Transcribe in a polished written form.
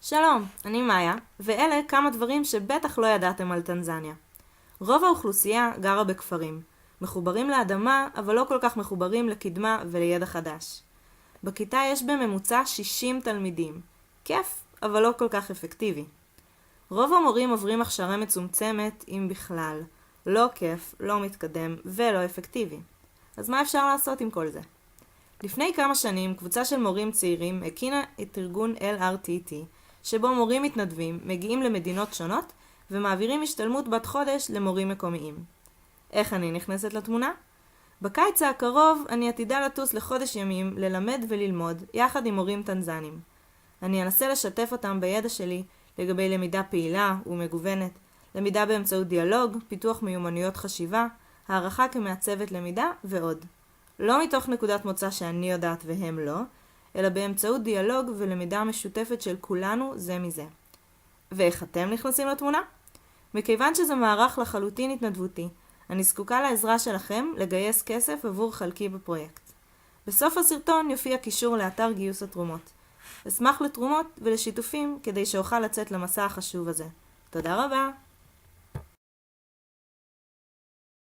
שלום, אני מאיה, ואלה כמה דברים שבטח לא ידעתם על טנזניה. רוב האוכלוסייה גרה בכפרים, מחוברים לאדמה, אבל לא כל כך מחוברים לקדמה ולידע חדש. בכיתה יש בממוצע 60 תלמידים. כיף, אבל לא כל כך אפקטיבי. רוב המורים עוברים הכשרה מצומצמת, אם בכלל. לא כיף, לא מתקדם ולא אפקטיבי. אז מה אפשר לעשות עם כל זה? לפני כמה שנים, קבוצה של מורים צעירים הקימה את ארגון LRTT, שבו מורים מתנדבים מגיעים למדינות שונות ומעבירים השתלמות בת חודש למורים מקומיים. איך אני נכנסת לתמונה? בקיץ הקרוב אני עתידה לטוס לחודש ימים ללמד וללמוד יחד עם מורים טנזנים. אני אנסה לשתף אותם בידע שלי לגבי למידה פעילה ומגוונת, למידה באמצעות דיאלוג, פיתוח מיומנויות חשיבה, הערכה כמעצבת למידה ועוד. לא מתוך נקודת מוצא שאני יודעת והם לא, אלא באמצעות דיאלוג ולמידה משותפת של כולנו זה מזה. ואיך אתם נכנסים לתמונה? מכיוון שזה מערך לחלוטין התנדבותי, אני זקוקה לעזרה שלכם לגייס כסף עבור חלקי בפרויקט. בסוף הסרטון יופיע קישור לאתר גיוס התרומות. אשמח לתרומות ולשיתופים כדי שאוכל לצאת למסע החשוב הזה. תודה רבה!